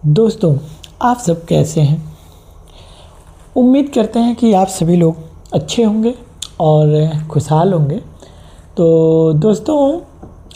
दोस्तों, आप सब कैसे हैं? उम्मीद करते हैं कि आप सभी लोग अच्छे होंगे और खुशहाल होंगे। तो दोस्तों,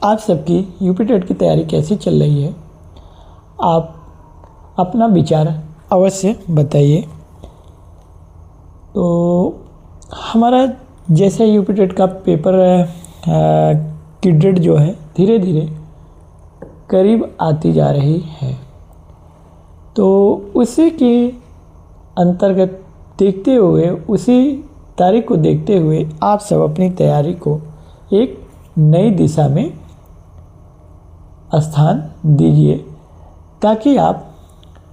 आप सबकी यूपी टेट की तैयारी कैसी चल रही है? आप अपना विचार अवश्य बताइए। तो हमारा जैसे यूपी टेट का पेपर की डेट जो है धीरे धीरे करीब आती जा रही है, तो उसी के अंतर्गत देखते हुए, उसी तारीख को देखते हुए आप सब अपनी तैयारी को एक नई दिशा में स्थान दीजिए, ताकि आप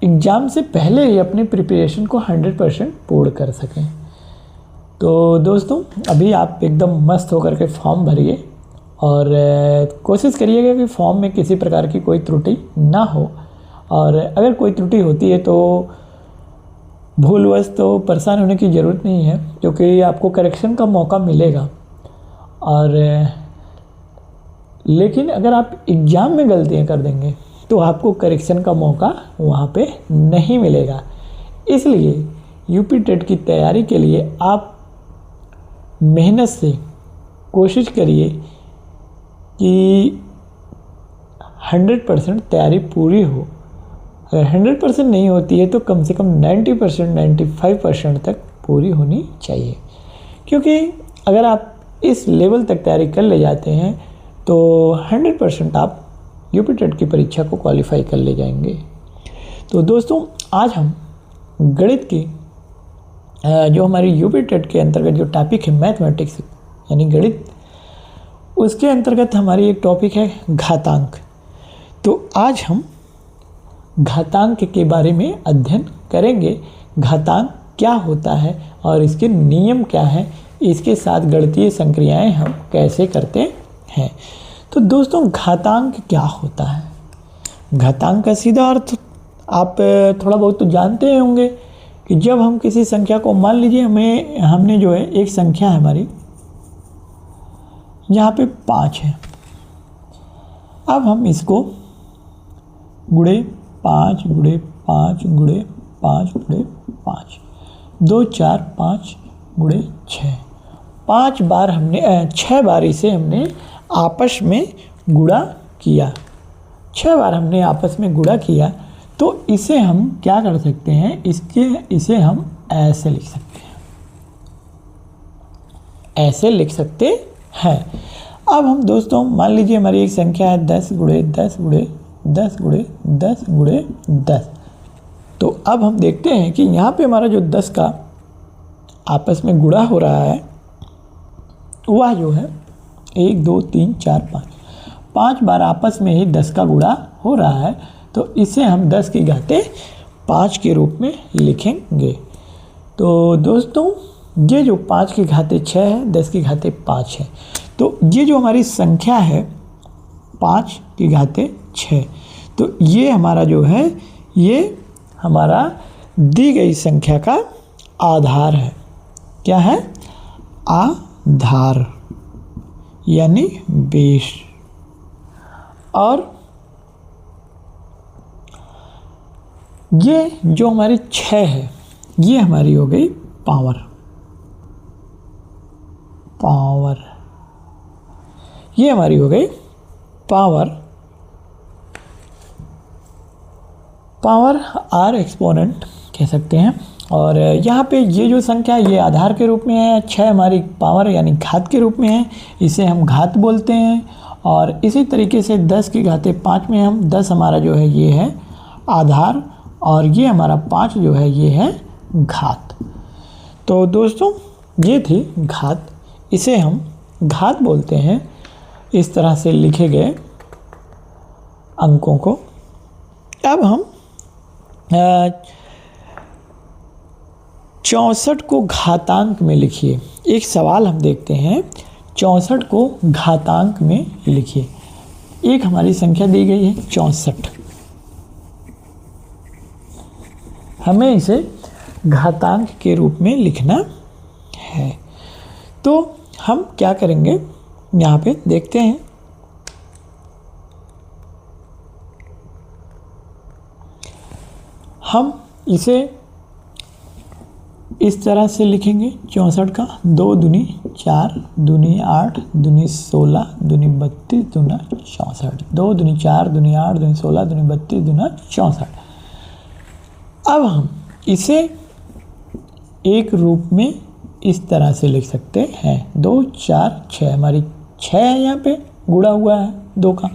एग्ज़ाम से ही अपनी प्रिपरेशन को 100% पूर्ण कर सकें। तो दोस्तों, अभी आप एकदम मस्त होकर के फॉर्म भरिए और कोशिश करिएगा कि फॉर्म में किसी प्रकार की कोई त्रुटि ना हो, और अगर कोई त्रुटि होती है तो भूलवश तो परेशान होने की ज़रूरत नहीं है, क्योंकि आपको करेक्शन का मौका मिलेगा। और लेकिन अगर आप एग्ज़ाम में गलतियां कर देंगे तो आपको करेक्शन का मौका वहाँ पे नहीं मिलेगा। इसलिए यूपी टेट की तैयारी के लिए आप मेहनत से कोशिश करिए कि 100% तैयारी पूरी हो। अगर 100% नहीं होती है तो कम से कम 90%, 95% तक पूरी होनी चाहिए, क्योंकि अगर आप इस लेवल तक तैयारी कर ले जाते हैं तो 100% आप यूपी टेट की परीक्षा को क्वालिफाई कर ले जाएंगे। तो दोस्तों, आज हम गणित की जो हमारी यूपी टेट के अंतर्गत जो टॉपिक है मैथमेटिक्स यानी गणित, उसके अंतर्गत हमारी एक टॉपिक है घातांक। तो आज हम घातांक के बारे में अध्ययन करेंगे। घातांक क्या होता है और इसके नियम क्या हैं, इसके साथ गणितीय संक्रियाएं हम कैसे करते हैं। तो दोस्तों, घातांक क्या होता है? घातांक का सीधा अर्थ आप थोड़ा बहुत तो जानते ही होंगे कि जब हम किसी संख्या को, मान लीजिए हमने जो है एक संख्या है हमारी, यहाँ पे 5 है। अब हम इसको गुणे 5 गुणे 5 गुणे 5 गुणे 5, 2 4 5 गुणे 6, 5 बार हमने 6 बार इसे हमने आपस में गुणा किया। 6 बार हमने आपस में गुणा किया, तो इसे हम क्या कर सकते हैं, इसे हम ऐसे लिख सकते हैं, ऐसे लिख सकते हैं। अब हम दोस्तों, मान लीजिए हमारी एक संख्या है 10 गुणे 10 गुणे 10 गुणे 10 गुणे 10। तो अब हम देखते हैं कि यहाँ पे हमारा जो 10 का आपस में गुणा हो रहा है, वह जो है 1 2 3 4 5 बार आपस में ही 10 का गुणा हो रहा है। तो इसे हम 10 की घाते 5 के रूप में लिखेंगे। तो दोस्तों, ये जो 5 की घाते 6 है, 10 की घाते 5 है, तो ये जो हमारी संख्या है 5 की घाते 6, तो ये हमारा जो है, ये हमारा दी गई संख्या का आधार है। क्या है? आधार यानी बेस। और ये जो हमारी 6 है, ये हमारी हो गई पावर। ये हमारी हो गई पावर आर एक्सपोनेंट कह सकते हैं। और यहाँ पे ये जो संख्या, ये आधार के रूप में है, 6 हमारी पावर यानी घात के रूप में है, इसे हम घात बोलते हैं। और इसी तरीके से 10 की घाते 5 में हम 10 हमारा जो है ये है आधार, और ये हमारा 5 जो है ये है घात। तो दोस्तों, ये थी घात, इसे हम घात बोलते हैं, इस तरह से लिखे गए अंकों को। अब हम 64 को घातांक में लिखिए। एक सवाल हम देखते हैं, 64 को घातांक में लिखिए। एक हमारी संख्या दी गई है 64, हमें इसे घातांक के रूप में लिखना है। तो हम क्या करेंगे, यहाँ पे देखते हैं हम इसे इस तरह से लिखेंगे 64 का 2 दूनी 4 दूनी 8 दूनी 16 दूनी 32 दूना 64, 2 दूनी 4 दूनी 8 दूनी 16 दूनी 32 दूना 64। अब हम इसे एक रूप में इस तरह से लिख सकते हैं 2 4 6, हमारी 6 है यहाँ पे गुणा हुआ है 2 का,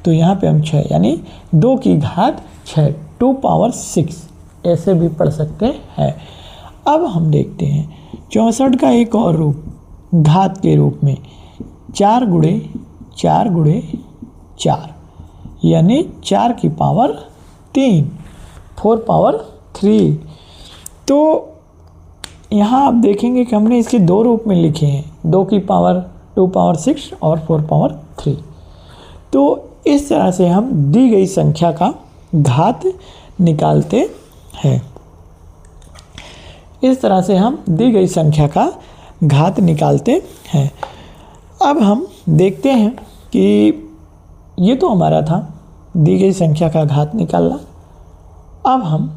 तो यहाँ पे हम 6 यानी 2 की घात 6 2 पावर 6 ऐसे भी पढ़ सकते हैं। अब हम देखते हैं 64 का एक और रूप घात के रूप में 4 गुणे 4 गुणे 4 यानी 4 की पावर 3 4 पावर 3। तो यहाँ आप देखेंगे कि हमने इसके दो रूप में लिखे हैं, 2 की पावर 2 पावर 6 और 4 पावर 3। तो इस तरह से हम दी गई संख्या का घात निकालते हैं। इस तरह से हम दी गई संख्या का घात निकालते हैं। अब हम देखते हैं कि ये तो हमारा था दी गई संख्या का घात निकालना। अब हम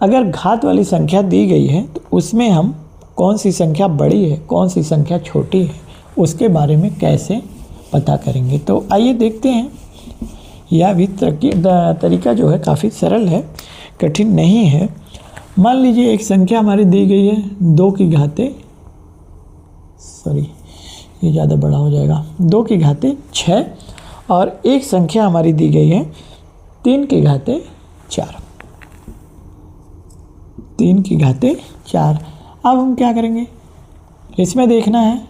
अगर घात वाली संख्या दी गई है तो उसमें हम कौन सी संख्या बड़ी है कौन सी संख्या छोटी है उसके बारे में कैसे पता करेंगे। तो आइए देखते हैं। यह भी तरीका जो है काफ़ी सरल है, कठिन नहीं है। मान लीजिए एक संख्या हमारी दी गई है 2 की घाते ये ज़्यादा बड़ा हो जाएगा 2 की घाते 6 और एक संख्या हमारी दी गई है 3 की घाते 4 3 की घाते 4। अब हम क्या करेंगे, इसमें देखना है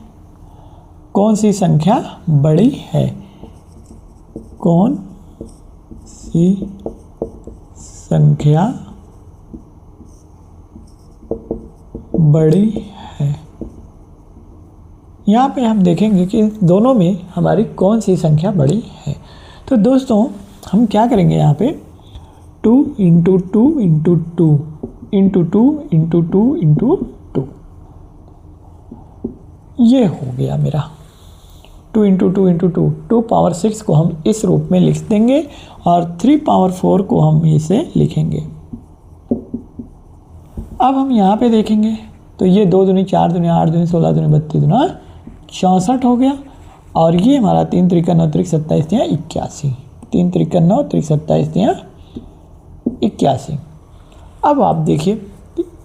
कौन सी संख्या बड़ी है, कौन सी संख्या बड़ी है। यहाँ पे हम देखेंगे कि दोनों में हमारी कौन सी संख्या बड़ी है। तो दोस्तों हम क्या करेंगे, यहाँ पे 2 into 2 into 2 into 2 into 2 into 2 ये हो गया मेरा 2 इंटू 2 इंटू 2 2 पावर 6 को हम इस रूप में लिख देंगे और 3 पावर 4 को हम इसे लिखेंगे। अब हम यहाँ पे देखेंगे तो ये 2 दूनी 4 दूनी 8 दूनी 16 दूनी 32 दूना 64 हो गया और ये हमारा 3 त्रिका 9 त्रिक 27 दिया 81 3 त्रिका 9 त्रिक 27 दिया 81। अब आप देखिए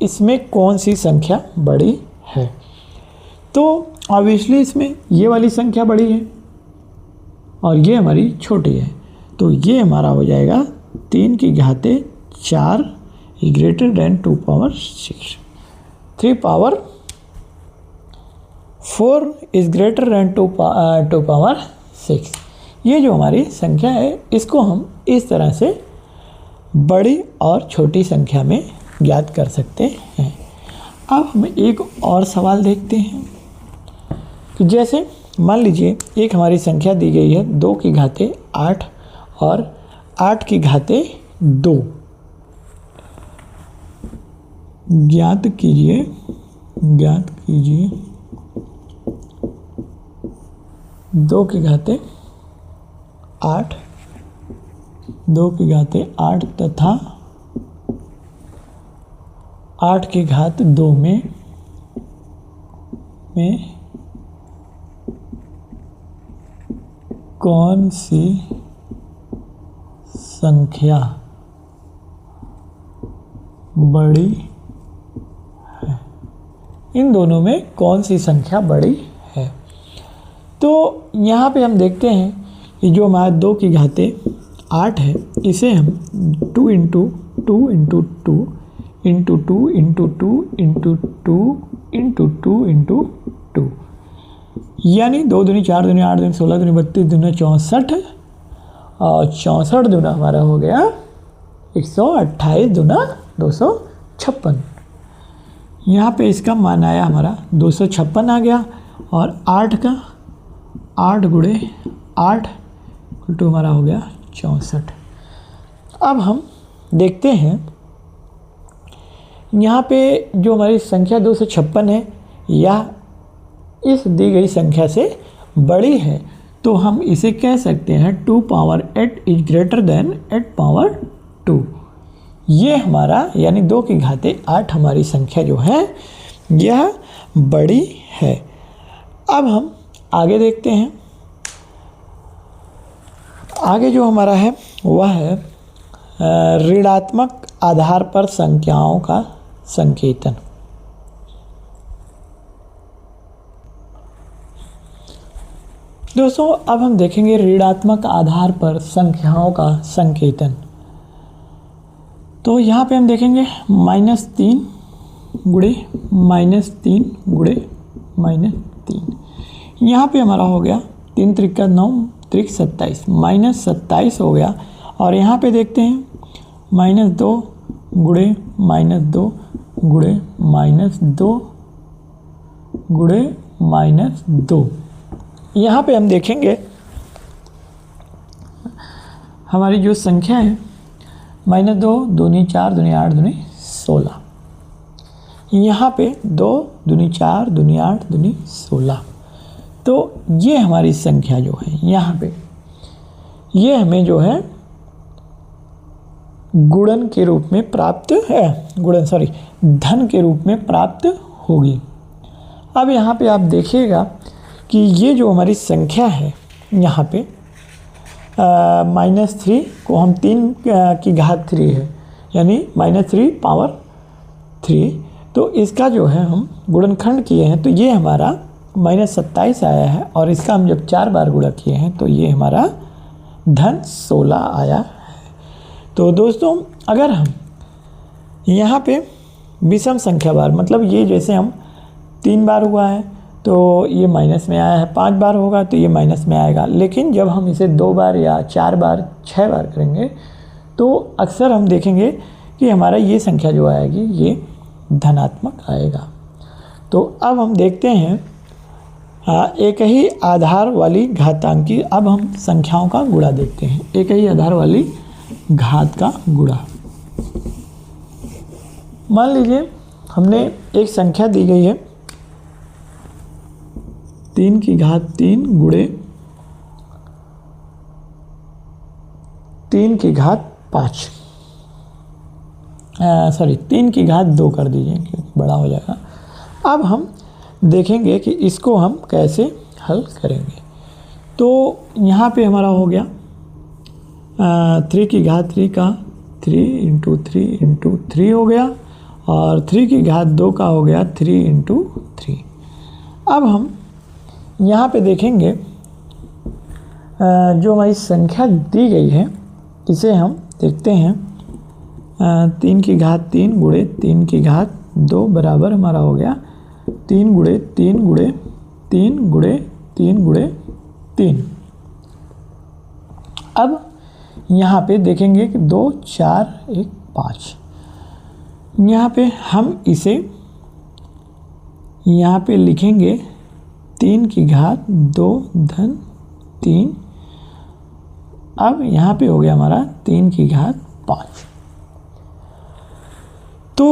इसमें कौन सी संख्या बड़ी है। तो ऑब्वियसली इसमें ये वाली संख्या बड़ी है और ये हमारी छोटी है, तो ये हमारा हो जाएगा 3 की घाते 4 greater than 2 power 6 3 power 4 is greater than 2 power 6। ये जो हमारी संख्या है इसको हम इस तरह से बड़ी और छोटी संख्या में ज्ञात कर सकते हैं। अब हम एक और सवाल देखते हैं कि जैसे मान लीजिए एक हमारी संख्या दी गई है 2 की घाते 8 और 8 की घाते 2। ज्ञात कीजिए 2 की घाते 8 2 की घाते 8 तथा 8 की घात 2 में कौन सी संख्या बड़ी है। इन दोनों में कौन सी संख्या बड़ी है। तो यहाँ पे हम देखते हैं कि जो हमारा 2 की घाते 8 है इसे हम 2 into 2 into 2 into 2 into 2 into 2 into 2 into 2 यानी 2 दूनी 4 दूनी 8 दूनी 16 दूनी 32 दूना 64 और 64 दूना हमारा हो गया 128 दूना 256। यहाँ पे इसका मान आया हमारा 256 आ गया और 8 का 8 गुणे 8 उल्टू हमारा हो गया 64। अब हम देखते हैं यहाँ पे जो हमारी संख्या 256 है यह इस दी गई संख्या से बड़ी है, तो हम इसे कह सकते हैं 2 power 8 is greater than 8 power 2। ये हमारा यानी 2 की घाते 8 हमारी संख्या जो है यह बड़ी है। अब हम आगे देखते हैं। आगे जो हमारा है वह है ऋणात्मक आधार पर संख्याओं का संकेतन। दोस्तों अब हम देखेंगे ऋणात्मक आधार पर संख्याओं का संकेतन। तो यहाँ पे हम देखेंगे -3 गुणे -3 गुणे -3। यहाँ पे हमारा हो गया 3 त्रिक 9 त्रिक 27 -27 हो गया। और यहाँ पे देखते हैं -2 गुणे -2 गुणे -2 गुणे -2। यहाँ पे हम देखेंगे हमारी जो संख्या है -2 दूनी 4 दूनी 8 दूनी 16। यहाँ पे 2 दूनी 4 दूनी 8 दूनी 16। तो ये हमारी संख्या जो है यहाँ पे ये हमें जो है गुणन के रूप में प्राप्त है धन के रूप में प्राप्त होगी। अब यहाँ पे आप देखिएगा कि ये जो हमारी संख्या है यहाँ पे -3 को हम 3 की घात 3 है यानी -3 पावर 3। तो इसका जो है हम गुणनखंड किए हैं तो ये हमारा -27 आया है। और इसका हम जब 4 बार गुणा किए हैं तो ये हमारा धन 16 आया है। तो दोस्तों अगर हम यहाँ पे विषम संख्या बार मतलब ये जैसे हम 3 बार हुआ है तो ये माइनस में आया है, 5 बार होगा तो ये माइनस में आएगा। लेकिन जब हम इसे 2 बार या 4 बार 6 बार करेंगे तो अक्सर हम देखेंगे कि हमारा ये संख्या जो आएगी ये धनात्मक आएगा। तो अब हम देखते हैं एक ही आधार वाली घातांकी। अब हम संख्याओं का गुणा देखते हैं। एक ही आधार वाली घात का गुणा। मान लीजिए हमने एक संख्या दी गई है 3 की घात 3 गुणे 3 की घात 5 3 की घात 2 कर दीजिए क्योंकि बड़ा हो जाएगा। अब हम देखेंगे कि इसको हम कैसे हल करेंगे। तो यहाँ पे हमारा हो गया 3 की घात 3 का 3 × 3 × 3 हो गया और 3 की घात 2 का हो गया 3 × 3। अब हम यहाँ पे देखेंगे जो हमारी संख्या दी गई है इसे हम देखते हैं 3 की घात 3 गुणे 3 की घात 2 बराबर हमारा हो गया 3 गुणे 3 गुणे 3 गुणे 3 गुणे 3। अब यहाँ पे देखेंगे कि 2 4 1 5। यहाँ पे हम इसे यहाँ पे लिखेंगे 3 की घात 2 धन 3। अब यहाँ पे हो गया हमारा 3 की घात 5। तो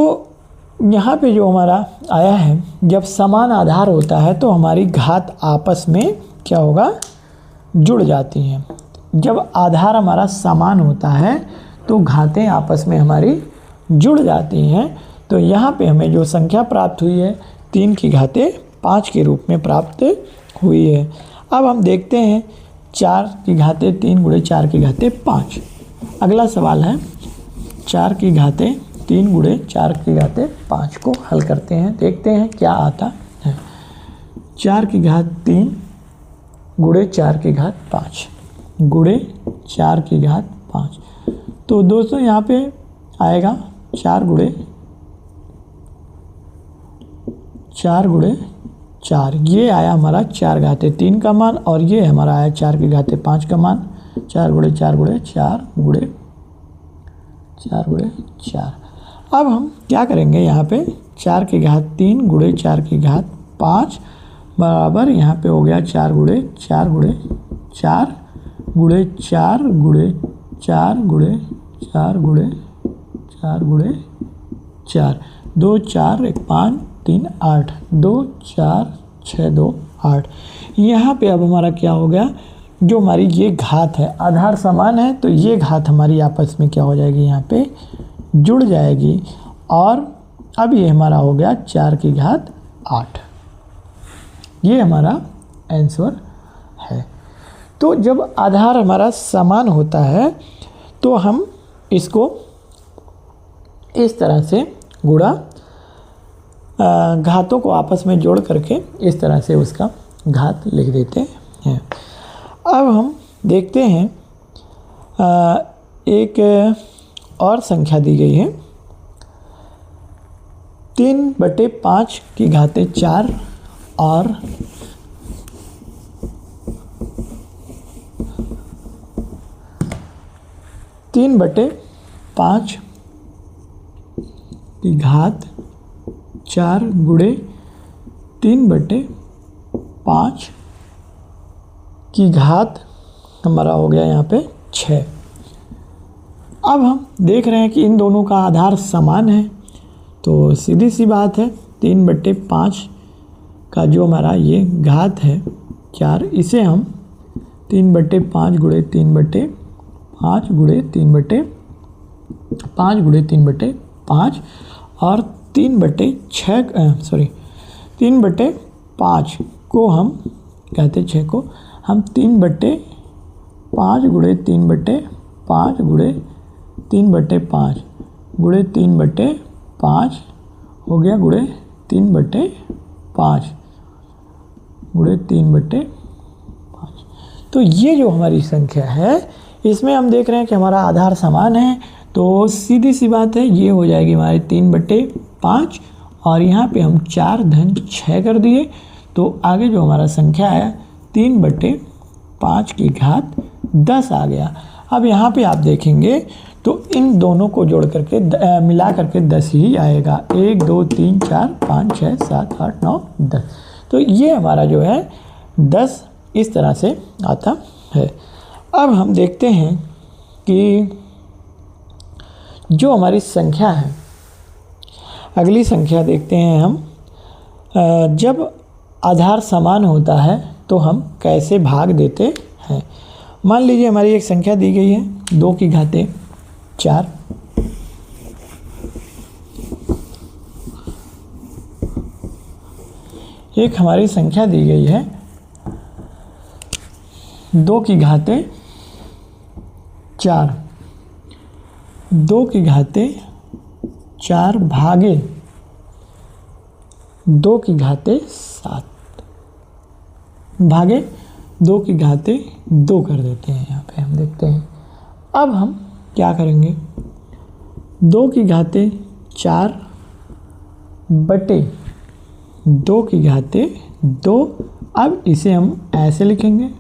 यहाँ पे जो हमारा आया है जब समान आधार होता है तो हमारी घात आपस में क्या होगा जुड़ जाती हैं। जब आधार हमारा समान होता है तो घातें आपस में हमारी जुड़ जाती हैं। तो यहाँ पे हमें जो संख्या प्राप्त हुई है 3 की घाते 5 के रूप में प्राप्त हुई है। अब हम देखते हैं 4 की घाते 3 गुणे 4 की घाते 5। अगला सवाल है 4 की घाते 3 गुणे 4 की घाते 5 को हल करते हैं, देखते हैं क्या आता है। 4 की घात 3 गुणे 4 की घात 5 गुणे 4 की घात 5। तो दोस्तों यहाँ पे आएगा 4 गुणे 4, ये आया हमारा 4 घाते 3 का मान और ये हमारा आया 4 की घाते 5 का मान। 4 गुणे 4 गुणे 4 गुणे 4 गुणे 4। अब हम क्या करेंगे यहाँ पे 4 की घात 3 गुणे 4 की घात 5 बराबर यहाँ पे हो गया 4 गुणे 4 गुणे 4 गुणे 4 गुणे 4 गुणे 4 गुणे 4 गुणे 4। 2 4 1 5 3 8 2 4 6 2 8। यहाँ पे अब हमारा क्या हो गया जो हमारी ये घात है आधार समान है तो ये घात हमारी आपस में क्या हो जाएगी यहाँ पे जुड़ जाएगी और अब ये हमारा हो गया 4 की घात 8। ये हमारा आंसर है। तो जब आधार हमारा समान होता है तो हम इसको इस तरह से गुणा घातों को आपस में जोड़ करके इस तरह से उसका घात लिख देते हैं। अब हम देखते हैं एक और संख्या दी गई है 3/5 की घातें 4 और 3/5 की घात 4 गुणे 3/5 की घात हमारा हो गया यहाँ पे 6। अब हम देख रहे हैं कि इन दोनों का आधार समान है, तो सीधी सी बात है 3/5 का जो हमारा ये घात है 4, इसे हम 3/5 गुणे 3/5 गुणे 3/5 गुणे 3/5 और 3/5 को हम कहते 6 को हम 3/5 गुणे 3/5 गुणे 3/5 गुणे 3/5 हो गया गुणे 3/5 गुणे 3/5। तो ये जो हमारी संख्या है इसमें हम देख रहे हैं कि हमारा आधार समान है, तो सीधी सी बात है ये हो जाएगी हमारी 3/5 और यहाँ पे हम 4 धन 6 कर दिए, तो आगे जो हमारा संख्या है 3/5 की घात 10 आ गया। अब यहाँ पे आप देखेंगे तो इन दोनों को जोड़ करके मिला करके 10 ही आएगा। 1 2 3 4 5 6 7 8 9 10, तो ये हमारा जो है 10 इस तरह से आता है। अब हम देखते हैं कि जो हमारी संख्या है, अगली संख्या देखते हैं हम। जब आधार समान होता है तो हम कैसे भाग देते हैं। मान लीजिए हमारी एक संख्या दी गई है 2 की घातें 4, एक हमारी संख्या दी गई है 2 की घातें 4, 2 की घातें 4 भागे 2 की घातें 7 भागे 2 की घातें 2 कर देते हैं। यहाँ पे हम देखते हैं, अब हम क्या करेंगे 2 की घातें 4 बटे 2 की घातें 2, अब इसे हम ऐसे लिखेंगे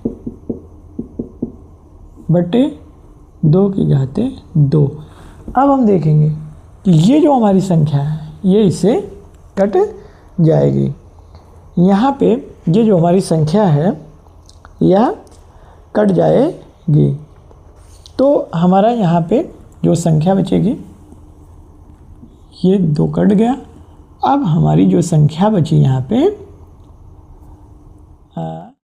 बटे 2 की घातें 2। अब हम देखेंगे कि ये जो हमारी संख्या है ये इससे कट जाएगी। यहाँ पे ये जो हमारी संख्या है यह कट जाएगी, तो हमारा यहाँ पे जो संख्या बचेगी ये 2 कट गया। अब हमारी जो संख्या बची यहाँ पे